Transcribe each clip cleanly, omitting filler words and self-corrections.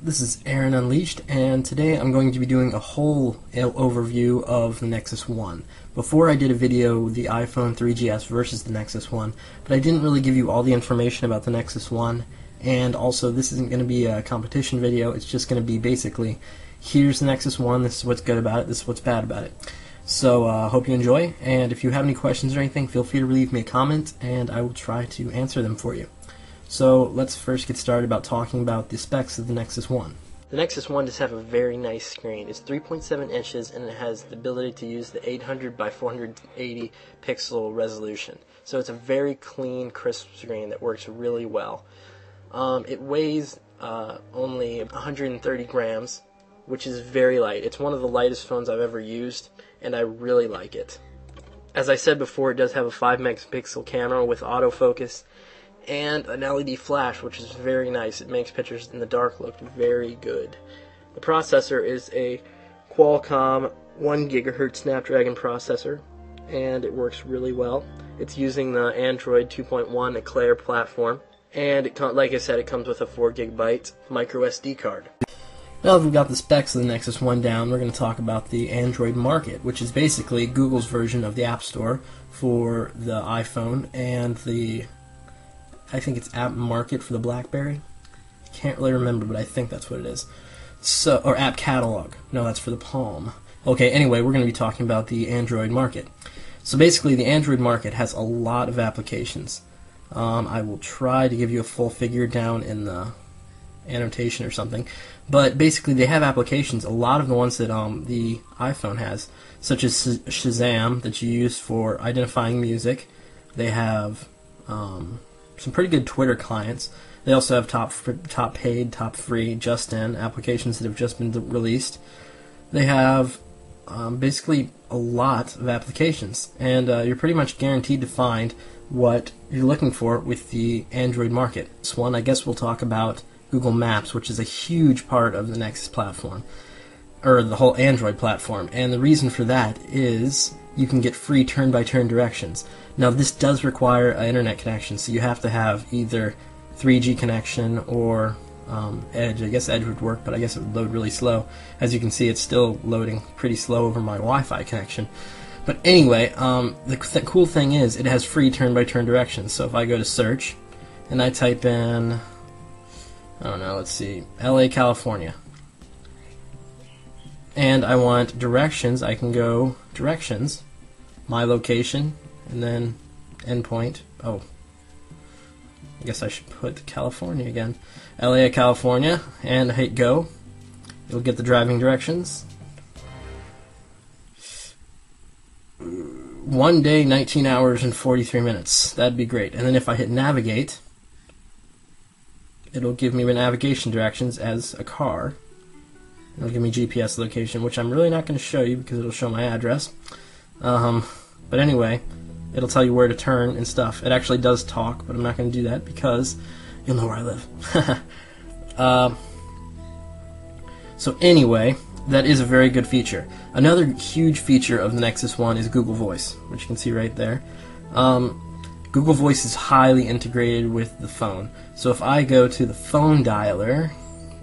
This is Aaron Unleashed, and today I'm going to be doing a whole overview of the Nexus One. Before I did a video, the iPhone 3GS versus the Nexus One, but I didn't really give you all the information about the Nexus One, and also this isn't going to be a competition video, it's just going to be basically, here's the Nexus One, this is what's good about it, this is what's bad about it. So, hope you enjoy, and if you have any questions or anything, feel free to leave me a comment, and I will try to answer them for you. So let's first get started about talking about the specs of the Nexus One. The Nexus One does have a very nice screen. It's 3.7 inches and it has the ability to use the 800 by 480 pixel resolution. So it's a very clean, crisp screen that works really well. It weighs only 130 grams, which is very light. It's one of the lightest phones I've ever used, and I really like it. As I said before, it does have a 5 megapixel camera with autofocus and an LED flash, which is very nice. It makes pictures in the dark look very good. The processor is a Qualcomm 1 GHz Snapdragon processor, and it works really well. It's using the Android 2.1 Eclair platform, and like I said, it comes with a 4 GB micro SD card. Now that we've got the specs of the Nexus One down, we're going to talk about the Android market, which is basically Google's version of the App Store for the iPhone, and I think it's App Market for the BlackBerry. Can't really remember, but I think that's what it is. So, or App Catalog. No, that's for the Palm. Okay, anyway, we're going to be talking about the Android market. So basically, the Android market has a lot of applications. I will try to give you a full figure down in the annotation or something. But basically, they have applications, a lot of the ones that the iPhone has, such as Shazam, that you use for identifying music. They have some pretty good Twitter clients. They also have top paid, top free, just in applications that have just been released. They have basically a lot of applications, and you're pretty much guaranteed to find what you're looking for with the Android market. This one, I guess we'll talk about Google Maps, which is a huge part of the Nexus platform, or the whole Android platform, and the reason for that is you can get free turn-by-turn directions. Now this does require an internet connection, so you have to have either 3G connection or Edge. I guess Edge would work, but I guess it would load really slow. As you can see, it's still loading pretty slow over my Wi-Fi connection. But anyway, the cool thing is it has free turn-by-turn directions. So if I go to search and I type in, I don't know, let's see, LA, California, and I want directions, I can go directions, my location, and then endpoint. Oh, I guess I should put California again. LA, California, and hit go. You'll get the driving directions. 1 day, 19 hours, and 43 minutes. That'd be great. And then if I hit navigate, it'll give me the navigation directions as a car. It'll give me GPS location, which I'm really not going to show you because it'll show my address. But anyway, it'll tell you where to turn and stuff. It actually does talk, but I'm not going to do that because you'll know where I live. So anyway, that is a very good feature. Another huge feature of the Nexus One is Google Voice, which you can see right there. Google Voice is highly integrated with the phone. So if I go to the phone dialer,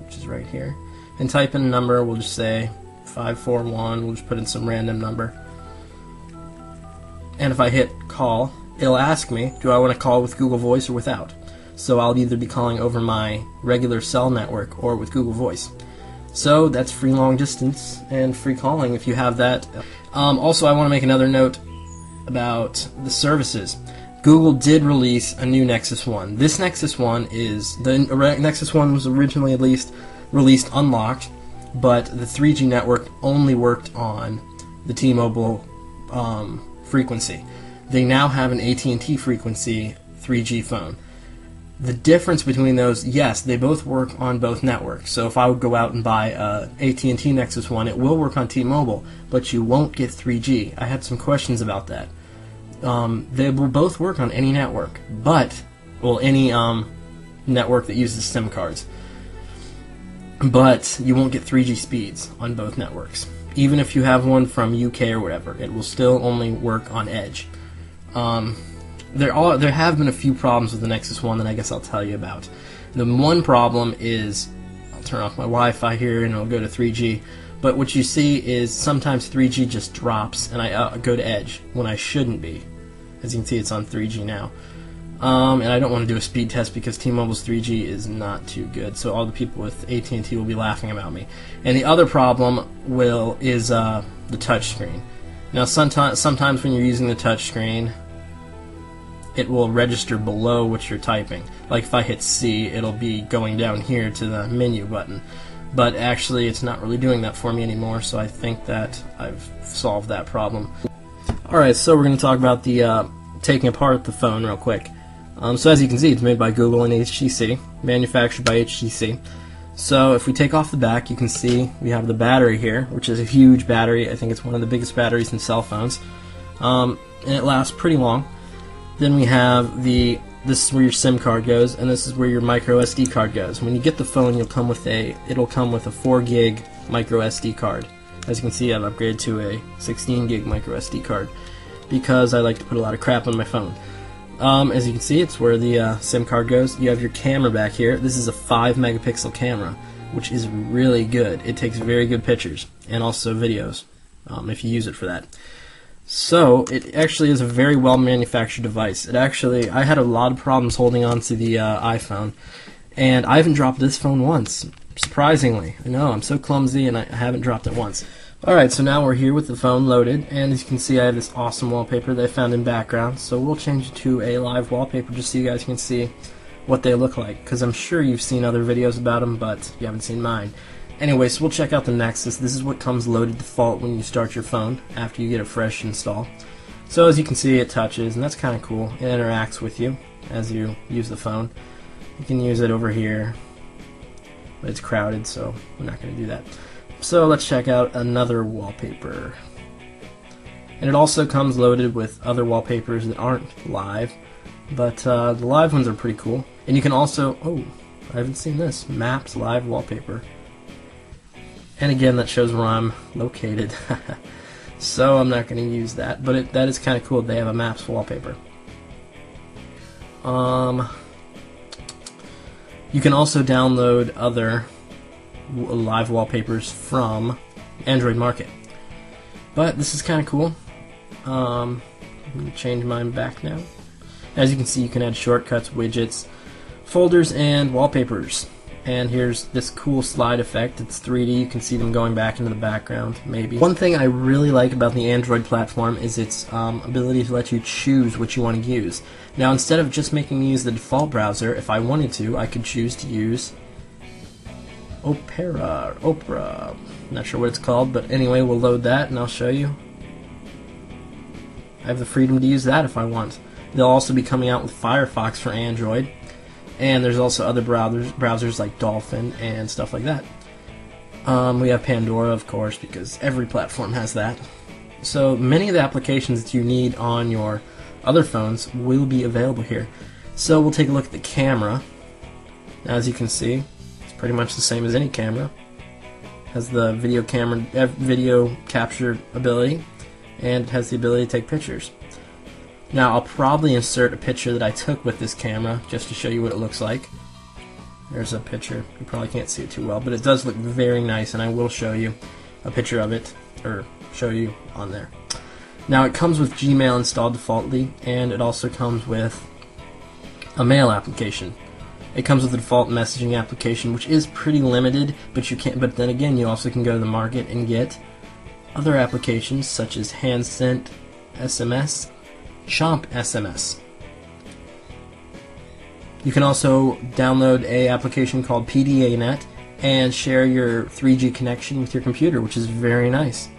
which is right here, and type in a number, we'll just say 541, we'll just put in some random number. And if I hit call, it'll ask me, do I want to call with Google Voice or without? So I'll either be calling over my regular cell network or with Google Voice. So that's free long distance and free calling if you have that. Also, I want to make another note about the services. Google did release a new Nexus One. This Nexus One is, the Nexus One was originally at least released unlocked, but the 3G network only worked on the T-Mobile frequency. They now have an AT&T frequency 3G phone. The difference between those, yes, they both work on both networks. So if I would go out and buy a AT&T Nexus One, it will work on T-Mobile, but you won't get 3G. I had some questions about that. They will both work on any network, but, well, any network that uses SIM cards. But you won't get 3G speeds on both networks. Even if you have one from UK or whatever, it will still only work on Edge. There have been a few problems with the Nexus One that I guess I'll tell you about. The one problem is I'll turn off my Wi-Fi here and it'll go to 3G. But what you see is sometimes 3G just drops and I go to Edge when I shouldn't be. As you can see, it's on 3G now. And I don't want to do a speed test because T-Mobile's 3G is not too good, so all the people with AT&T will be laughing about me. And the other problem is the touch screen. Now sometimes when you're using the touch screen, it will register below what you're typing. Like if I hit C, it'll be going down here to the menu button. But actually it's not really doing that for me anymore, so I think that I've solved that problem. Alright, so we're going to talk about the taking apart the phone real quick. So as you can see, it's made by Google and HTC, manufactured by HTC. So if we take off the back, you can see we have the battery here, which is a huge battery. I think it's one of the biggest batteries in cell phones. And it lasts pretty long. Then we have this is where your SIM card goes, and this is where your micro SD card goes. When you get the phone, it'll come with a 4 gig micro SD card. As you can see, I've upgraded to a 16 gig micro SD card because I like to put a lot of crap on my phone. As you can see, it's where the SIM card goes. You have your camera back here. This is a 5 megapixel camera, which is really good. It takes very good pictures and also videos if you use it for that. So it actually is a very well manufactured device. I had a lot of problems holding on to the iPhone, and I haven't dropped this phone once. Surprisingly, I know I'm so clumsy, and I haven't dropped it once. Alright, so now we're here with the phone loaded, and as you can see I have this awesome wallpaper that I found in background, so we'll change it to a live wallpaper just so you guys can see what they look like, because I'm sure you've seen other videos about them, but you haven't seen mine. Anyway, so we'll check out the Nexus. This is what comes loaded default when you start your phone, after you get a fresh install. So as you can see, it touches, and that's kind of cool. It interacts with you as you use the phone. You can use it over here, but it's crowded, so we're not going to do that. So let's check out another wallpaper. And it also comes loaded with other wallpapers that aren't live, but the live ones are pretty cool. And you can also, oh, I haven't seen this, Maps live wallpaper. And again, that shows where I'm located. So I'm not going to use that, but that is kind of cool. They have a Maps wallpaper. You can also download other live wallpapers from Android Market. But this is kind of cool. I'm going to change mine back now. As you can see, you can add shortcuts, widgets, folders, and wallpapers. And here's this cool slide effect. It's 3D. You can see them going back into the background, maybe. One thing I really like about the Android platform is its ability to let you choose what you want to use. Now, instead of just making me use the default browser, if I wanted to, I could choose to use Opera. Not sure what it's called, but anyway, we'll load that and I'll show you. I have the freedom to use that if I want. They'll also be coming out with Firefox for Android. And there's also other browsers like Dolphin and stuff like that. We have Pandora, of course, because every platform has that. So many of the applications that you need on your other phones will be available here. So we'll take a look at the camera. As you can see, it's pretty much the same as any camera. Has the video capture ability, and it has the ability to take pictures. Now I'll probably insert a picture that I took with this camera just to show you what it looks like. There's a picture. You probably can't see it too well, but it does look very nice, and I will show you a picture of it, or show you on there. Now it comes with Gmail installed defaultly, and it also comes with a mail application. It comes with the default messaging application, which is pretty limited, but you can't. But then again, you also can go to the market and get other applications such as HandSent SMS, Chomp SMS. You can also download a application called PDANet and share your 3G connection with your computer, which is very nice.